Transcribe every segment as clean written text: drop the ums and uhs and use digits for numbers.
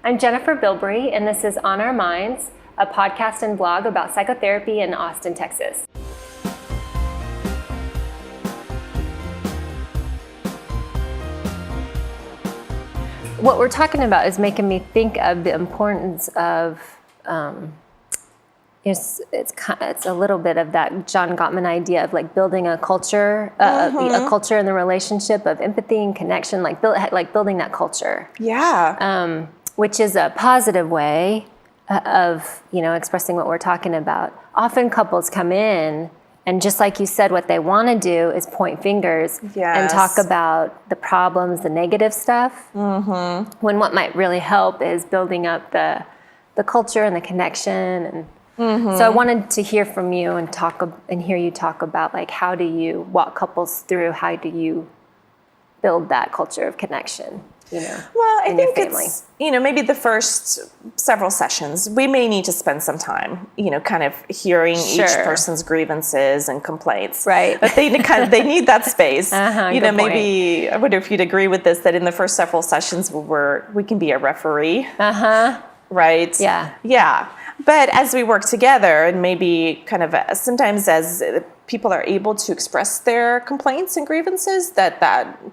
I'm Jennifer Bilbrey, and this is On Our Minds, a podcast and blog about psychotherapy in Austin, Texas. What we're talking about is making me think of the importance of, it's a little bit of that John Gottman idea of like building a culture, a culture in the relationship of empathy and connection, like building that culture. Yeah. Which is a positive way of, expressing what we're talking about. Often couples come in and just like you said, what they want to do is point fingers and talk about the problems, the negative stuff. Mm-hmm. When what might really help is building up the culture and the connection. And so I wanted to hear from you and hear you talk about like how do you walk couples through, how do you build that culture of connection? Well, I think it's, maybe the first several sessions, we may need to spend some time, kind of hearing each person's grievances and complaints. Right. But they need that space. Maybe, I wonder if you'd agree with this, that in the first several sessions we can be a referee. Right? Yeah. Yeah. But as we work together and maybe kind of sometimes as people are able to express their complaints and grievances, that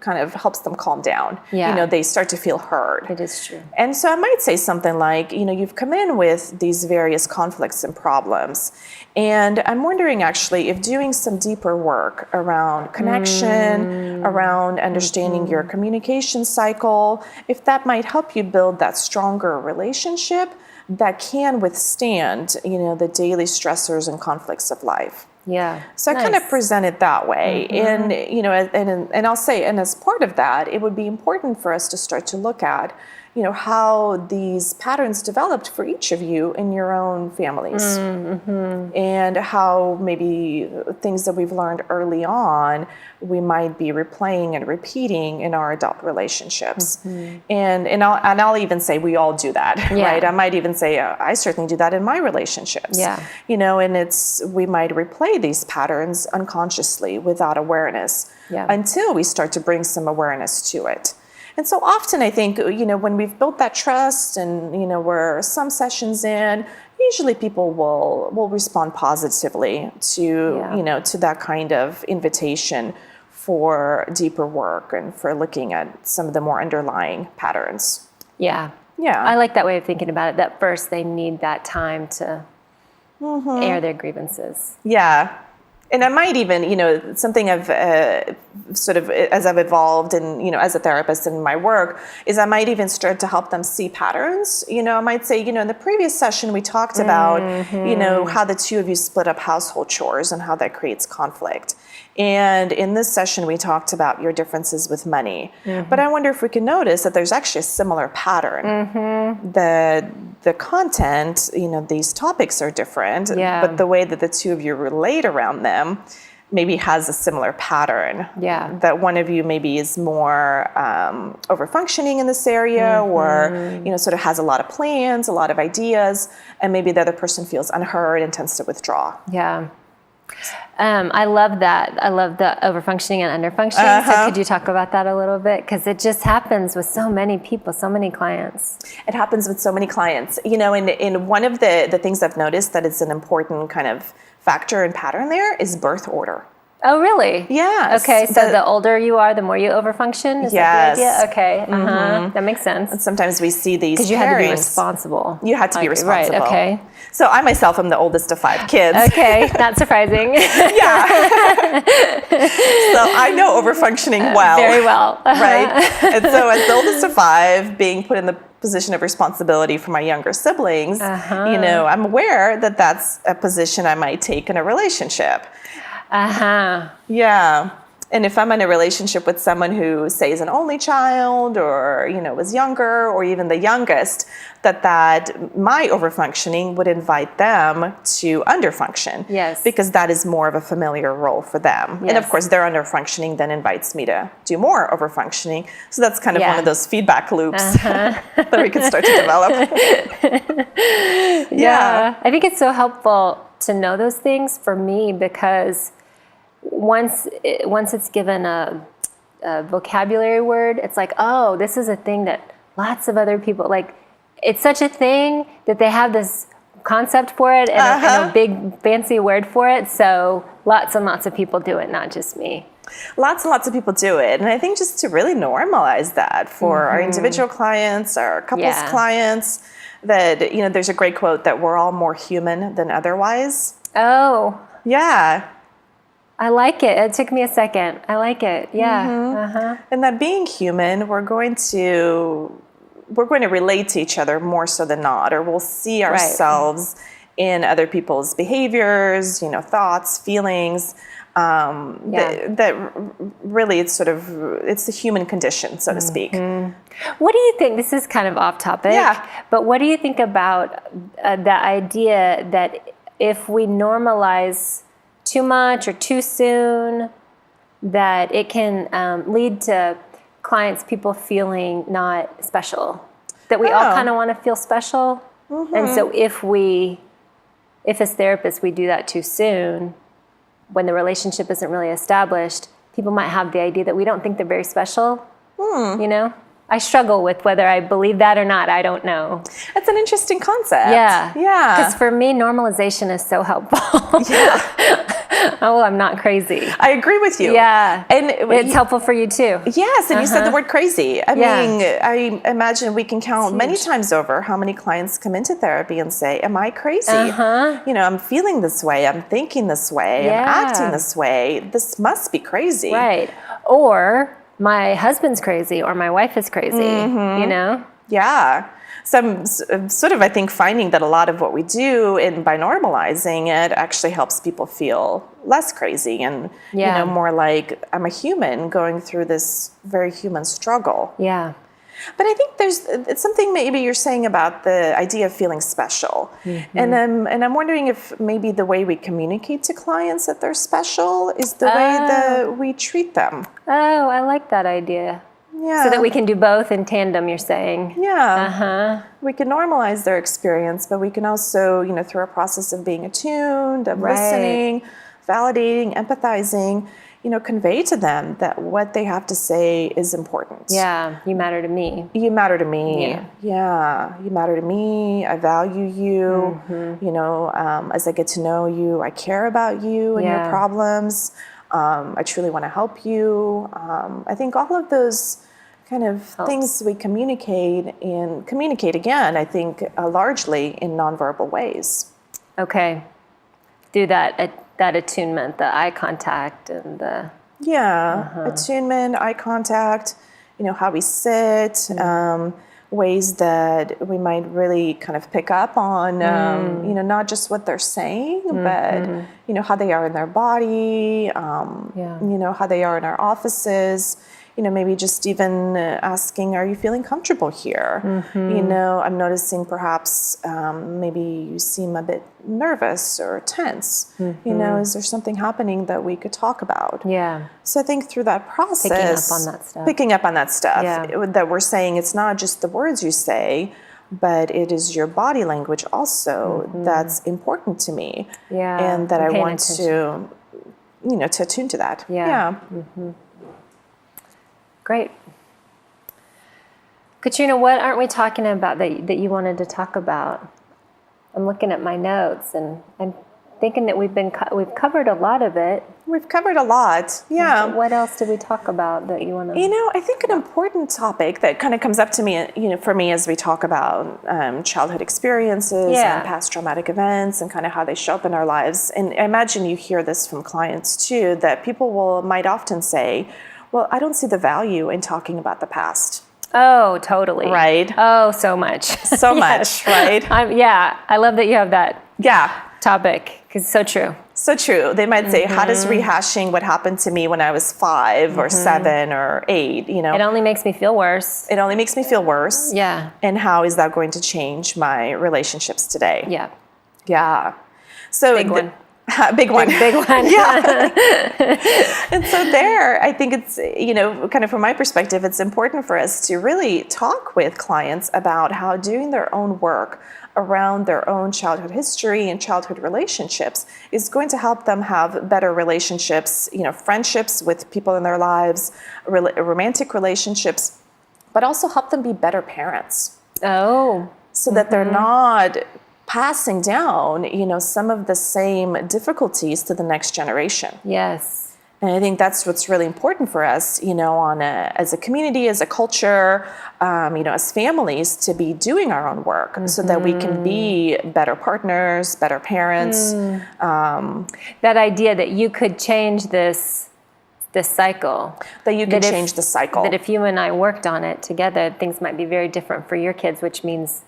kind of helps them calm down. Yeah. They start to feel heard. It is true. And so I might say something like, you've come in with these various conflicts and problems. And I'm wondering actually if doing some deeper work around connection, around understanding your communication cycle, if that might help you build that stronger relationship that can withstand, the daily stressors and conflicts of life. Yeah. So I kind of present it that way. And, and I'll say, and as part of that, it would be important for us to start to look at, how these patterns developed for each of you in your own families. And how maybe things that we've learned early on, we might be replaying and repeating in our adult relationships. And I'll even say we all do that, right? I might even say, I certainly do that in my relationships. Yeah. And we might replay these patterns unconsciously without awareness until we start to bring some awareness to it. And so often I think, when we've built that trust and, we're some sessions in, usually people will respond positively to, to that kind of invitation for deeper work and for looking at some of the more underlying patterns. Yeah. Yeah. I like that way of thinking about it, that first they need that time to air their grievances. Yeah. And I might even, something of sort of as I've evolved and, as a therapist in my work, is I might even start to help them see patterns. I might say, in the previous session, we talked about, how the two of you split up household chores and how that creates conflict. And in this session, we talked about your differences with money. But I wonder if we can notice that there's actually a similar pattern. The content, these topics are different, but the way that the two of you relate around them maybe has a similar pattern. Yeah. That one of you maybe is more over-functioning in this area or, sort of has a lot of plans, a lot of ideas, and maybe the other person feels unheard and tends to withdraw. Yeah. I love that. I love the overfunctioning and underfunctioning. So could you talk about that a little bit? Because it just happens with so many people, so many clients. It happens with so many clients. And one of the things I've noticed that is an important kind of factor and pattern there is birth order. Oh, really? Yeah. Okay, so the older you are, the more you overfunction? Is that the idea? Okay, that makes sense. And sometimes we see these because you had to be responsible. You had to be responsible. Right, okay. So I myself am the oldest of 5 kids. Okay, not surprising. Yeah. So I know overfunctioning well. Very well. Right? And so as the oldest of 5, being put in the position of responsibility for my younger siblings, I'm aware that that's a position I might take in a relationship. Yeah. And if I'm in a relationship with someone who, say, is an only child or, was younger or even the youngest, that my overfunctioning would invite them to underfunction. Yes. Because that is more of a familiar role for them. Yes. And of course, their underfunctioning then invites me to do more overfunctioning. So that's kind of one of those feedback loops that we can start to develop. Yeah. I think it's so helpful to know those things for me because once it's given a vocabulary word, it's like, oh, this is a thing that lots of other people like. it's such a thing that they have this concept for it and a big fancy word for it. So lots and lots of people do it, not just me. Lots and lots of people do it. And I think just to really normalize that for our individual clients, our couples clients, that, you know, there's a great quote that we're all more human than otherwise. Oh. Yeah. I like it. It took me a second. I like it. Yeah. And that being human, we're going to relate to each other more so than not, or we'll see ourselves in other people's behaviors, you know, thoughts, feelings. That really, it's the human condition, so to speak. What do you think? This is kind of off topic. Yeah. But what do you think about the idea that if we normalize too much or too soon, that it can lead to people feeling not special? That we all kind of want to feel special, and so if as therapists we do that too soon, when the relationship isn't really established, people might have the idea that we don't think they're very special. You know, I struggle with whether I believe that or not. I don't know. That's an interesting concept. Yeah. Because for me, normalization is so helpful. Oh, I'm not crazy. I agree with you. Yeah. And it's helpful for you too. Yes, and you said the word crazy. I mean, I imagine we can count many times over how many clients come into therapy and say, am I crazy? You know, I'm feeling this way, I'm thinking this way, I'm acting this way. This must be crazy. Right. Or my husband's crazy or my wife is crazy, you know? Yeah. So I'm sort of, I think, finding that a lot of what we do by normalizing it actually helps people feel less crazy and, you know, more like I'm a human going through this very human struggle. Yeah. But I think it's something maybe you're saying about the idea of feeling special. And I'm wondering if maybe the way we communicate to clients that they're special is the way that we treat them. Oh, I like that idea. Yeah. So that we can do both in tandem, you're saying. Yeah. We can normalize their experience, but we can also, you know, through a process of being attuned, of listening, validating, empathizing, you know, convey to them that what they have to say is important. Yeah, you matter to me. You matter to me. Yeah, you matter to me. I value you. You know, as I get to know you, I care about you and your problems. I truly want to help you. I think all of those kind of things we communicate again, I think largely in nonverbal ways. Okay. Through that attunement, the eye contact and the... Attunement, eye contact, you know, how we sit, ways that we might really kind of pick up on, you know, not just what they're saying, but, you know, how they are in their body, you know, how they are in our offices, you know, maybe just even asking, are you feeling comfortable here? You know, I'm noticing perhaps maybe you seem a bit nervous or tense. You know, is there something happening that we could talk about? Yeah. So I think through that process, picking up on that stuff, that we're saying it's not just the words you say, but it is your body language also that's important to me. And that I want to, you know, to attune to that. Great. Katrina, what aren't we talking about that you wanted to talk about? I'm looking at my notes and I'm thinking that we've covered a lot of it. We've covered a lot, What else did we talk about that you want to... You know, I think an important topic that kind of comes up to me, you know, for me as we talk about childhood experiences and past traumatic events and kind of how they show up in our lives. And I imagine you hear this from clients too, that people might often say, well, I don't see the value in talking about the past. Oh, totally. Right. Oh, so much. So much, right? I love that you have that topic, because it's so true. So true. They might say, how does rehashing what happened to me when I was 5 or 7 or 8, you know? It only makes me feel worse. It only makes me feel worse. Yeah. And how is that going to change my relationships today? Yeah. Yeah. So Big one. Big one. Big one. Yeah. And so there, I think it's, you know, kind of from my perspective, it's important for us to really talk with clients about how doing their own work around their own childhood history and childhood relationships is going to help them have better relationships, you know, friendships with people in their lives, romantic relationships, but also help them be better parents. Oh. so that they're not passing down, some of the same difficulties to the next generation. Yes. And I think that's what's really important for us, as a community, as a culture, as families, to be doing our own work so that we can be better partners, better parents. That idea that you could change this cycle. That you can change the cycle. That if you and I worked on it together, things might be very different for your kids, which means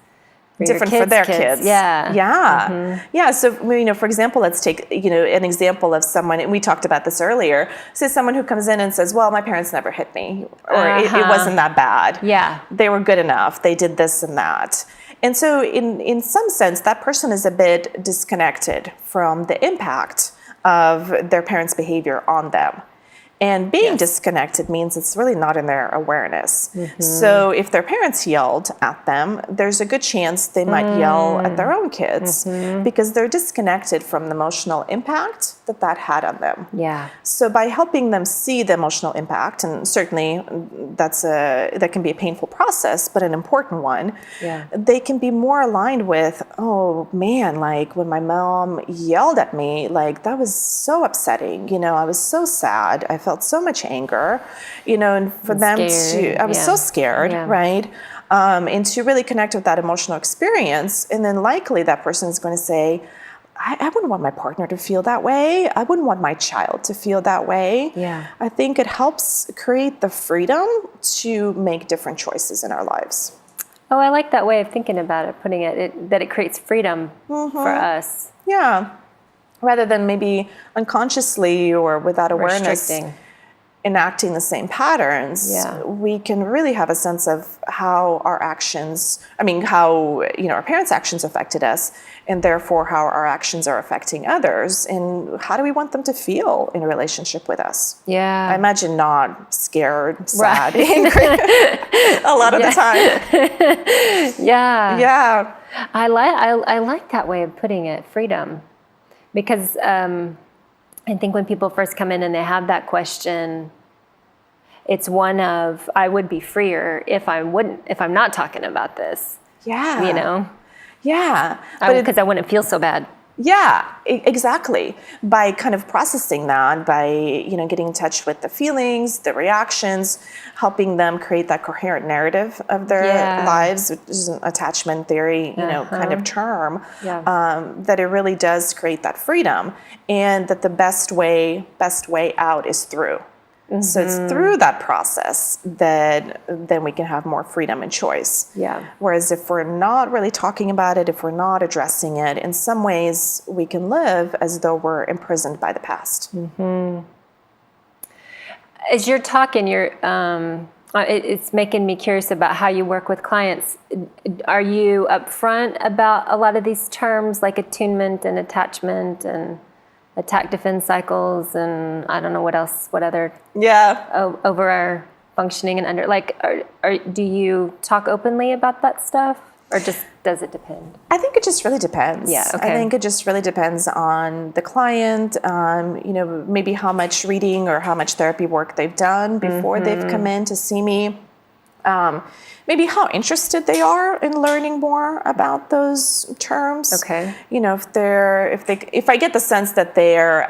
different for their kids. Yeah. Yeah. Yeah. So, for example, let's take, an example of someone, and we talked about this earlier. Say someone who comes in and says, well, my parents never hit me, or it wasn't that bad. Yeah. They were good enough. They did this and that. And so in some sense, that person is a bit disconnected from the impact of their parents' behavior on them. And being disconnected means it's really not in their awareness. So if their parents yelled at them, there's a good chance they might yell at their own kids because they're disconnected from the emotional impact that had on them. Yeah. So by helping them see the emotional impact, and certainly that can be a painful process, but an important one, they can be more aligned with, oh man, like when my mom yelled at me, like that was so upsetting. I was so sad. I felt so much anger, and for them I was so scared, right? And to really connect with that emotional experience. And then likely that person is going to say, I wouldn't want my partner to feel that way. I wouldn't want my child to feel that way. Yeah. I think it helps create the freedom to make different choices in our lives. Oh, I like that way of thinking about it, putting it that it creates freedom for us. Yeah. Rather than maybe unconsciously or without awareness enacting the same patterns, we can really have a sense of how our actions, how, our parents' actions affected us, and therefore how our actions are affecting others, and how do we want them to feel in a relationship with us? Yeah. I imagine not scared, sad, angry a lot of the time. Yeah. Yeah. I like that way of putting it, freedom. Because I think when people first come in and they have that question, it's one of, I would be freer if I'm not talking about this. Yeah. Yeah. Because I wouldn't feel so bad. Yeah, exactly. By kind of processing that, by, getting in touch with the feelings, the reactions, helping them create that coherent narrative of their lives, which is an attachment theory, kind of term, that it really does create that freedom, and that the best way out is through. So it's through that process that then we can have more freedom and choice. Yeah. Whereas if we're not really talking about it, if we're not addressing it, in some ways we can live as though we're imprisoned by the past. As you're talking, it's making me curious about how you work with clients. Are you upfront about a lot of these terms like attunement and attachment and attack defense cycles, and I don't know what other over our functioning and under, like, do you talk openly about that stuff, or just does it depend? I think it just really depends. Yeah, okay. I think it just really depends on the client, maybe how much reading or how much therapy work they've done before they've come in to see me. Maybe how interested they are in learning more about those terms. Okay. If I get the sense that they're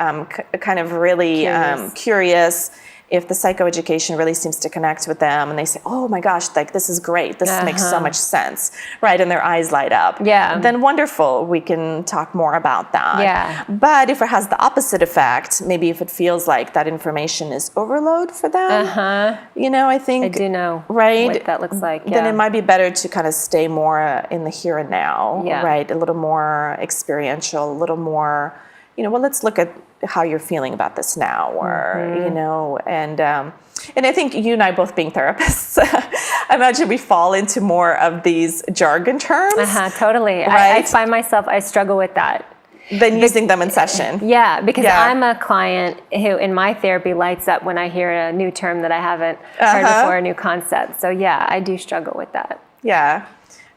kind of really curious, if the psychoeducation really seems to connect with them, and they say, oh my gosh, like this is great, this makes so much sense, right? And their eyes light up. Yeah. Then wonderful, we can talk more about that. Yeah. But if it has the opposite effect, maybe if it feels like that information is overload for them, I think I do know what that looks like. Then it might be better to kind of stay more in the here and now, Yeah. right? A little more experiential, a little more, let's look at how you're feeling about this now, or, and I think you and I both being therapists, I imagine we fall into more of these jargon terms. Totally. Right? I find myself, I struggle with that. Than using them in session. Yeah, because I'm a client who in my therapy lights up when I hear a new term that I haven't heard before, a new concept. So yeah, I do struggle with that. Yeah.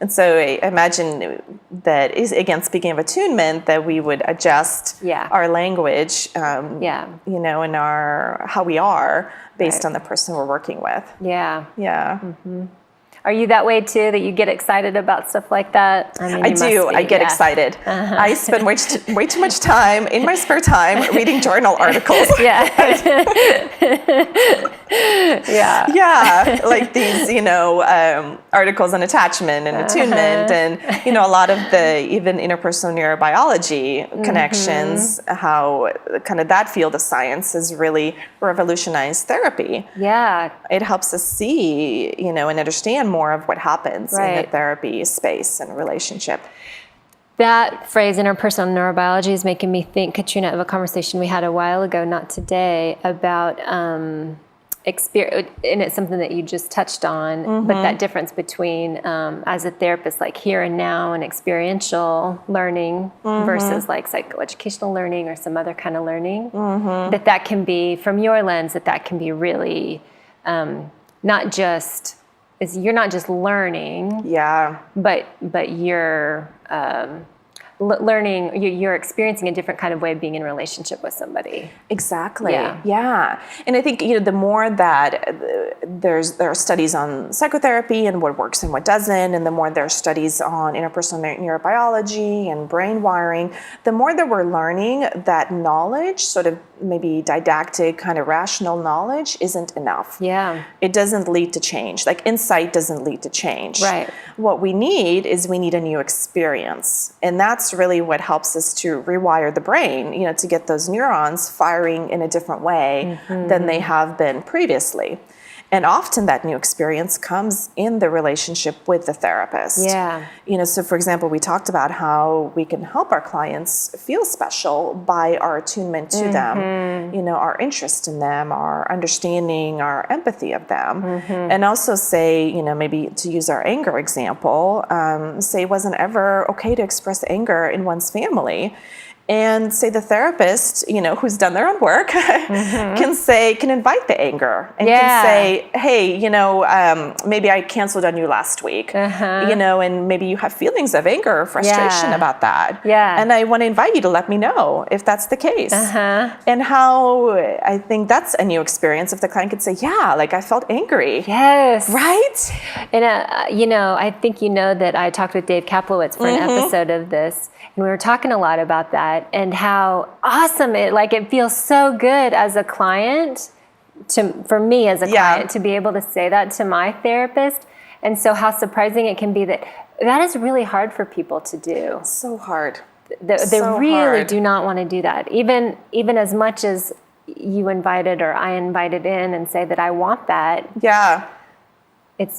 And so I imagine that is, again, speaking of attunement, that we would adjust our language, and how we are based on the person we're working with. Yeah. Yeah. Are you that way too, that you get excited about stuff like that? I mean, I do. I get excited. I spend way too much time in my spare time reading journal articles. Yeah. Like these, articles on attachment and attunement, and a lot of the even interpersonal neurobiology connections, how kind of that field of science has really revolutionized therapy. Yeah. It helps us see, and understand more of what happens in the therapy space and relationship. That phrase, interpersonal neurobiology, is making me think, Katrina, of a conversation we had a while ago, not today, about experience, and it's something that you just touched on, but that difference between, as a therapist, like here and now and experiential learning versus like psychoeducational learning or some other kind of learning, that can be, from your lens, that can be really not just, you're not just learning, but you're learning, you're experiencing a different kind of way of being in a relationship with somebody. Exactly. Yeah. And I think, the more that there are studies on psychotherapy and what works and what doesn't, and the more there are studies on interpersonal neurobiology and brain wiring, the more that we're learning that knowledge, sort of maybe didactic, kind of rational knowledge, isn't enough. Yeah. It doesn't lead to change. Like insight doesn't lead to change. Right. What we need is a new experience. And that's really what helps us to rewire the brain, to get those neurons firing in a different way than they have been previously. And often that new experience comes in the relationship with the therapist. Yeah. So for example, we talked about how we can help our clients feel special by our attunement to them, our interest in them, our understanding, our empathy of them. And also say, maybe to use our anger example, say it wasn't ever okay to express anger in one's family. And say the therapist, who's done their own work, can invite the anger and can say, hey, maybe I canceled on you last week, and maybe you have feelings of anger or frustration about that. Yeah. And I want to invite you to let me know if that's the case. And how I think that's a new experience if the client could say, like I felt angry. Yes. Right? And, I think that I talked with Dave Kaplowitz for an episode of this, and we were talking a lot about that and how awesome it feels so good as a client, for me as a client, to be able to say that to my therapist. And so how surprising it can be that is really hard for people to do. So hard. They really do not want to do that. Even as much as you invited or I invited in and say that I want that. Yeah. It's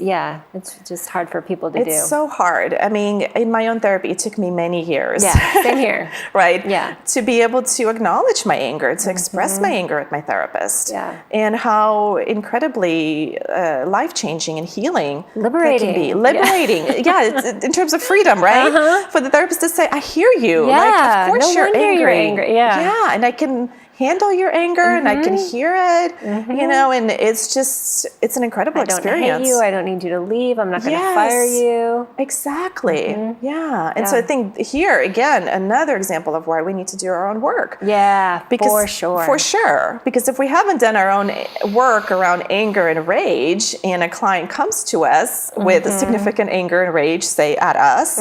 just hard for people to do. It's so hard. I mean, in my own therapy, it took me many years. Yeah, same here. Right? Yeah. To be able to acknowledge my anger, to express my anger with my therapist. Yeah. And how incredibly life-changing and healing liberating. It can be. Liberating. It's in terms of freedom, right? For the therapist to say, I hear you. Yeah. Like, of course you're angry. You're angry. Yeah. Yeah, and I can handle your anger and I can hear it, and it's an incredible experience. I don't hate you. I don't need you to leave. I'm not going to fire you. Exactly. Yeah. And so I think here, again, another example of why we need to do our own work. Yeah, for sure. For sure. Because if we haven't done our own work around anger and rage, and a client comes to us with significant anger and rage, say at us,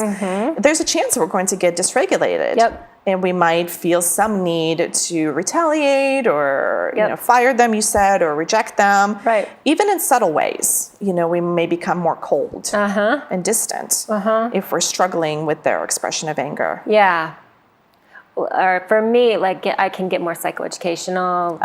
there's a chance we're going to get dysregulated. Yep. And we might feel some need to retaliate or fire them, you said, or reject them. Right. Even in subtle ways, we may become more cold and distant if we're struggling with their expression of anger. Yeah. Or for me, I can get more psychoeducational.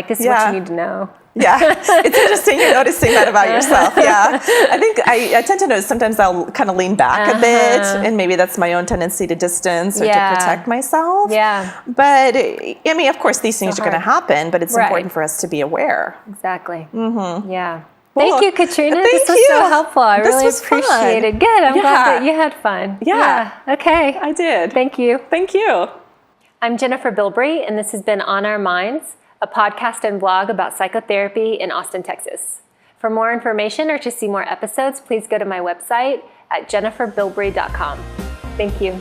This is what you need to know. Yeah, it's interesting you're noticing that about yourself. Yeah, I think I tend to notice sometimes I'll kind of lean back a bit, and maybe that's my own tendency to distance or to protect myself. Yeah. But I mean, of course, these things are going to happen, but it's important for us to be aware. Exactly. Yeah. Well, thank you, Katrina. This was so helpful. I really appreciate it. Good. I'm glad that you had fun. Yeah. Okay. I did. Thank you. Thank you. I'm Jennifer Bilbrey, and this has been On Our Minds, a podcast and blog about psychotherapy in Austin, Texas. For more information or to see more episodes, please go to my website at jenniferbilbrey.com. Thank you.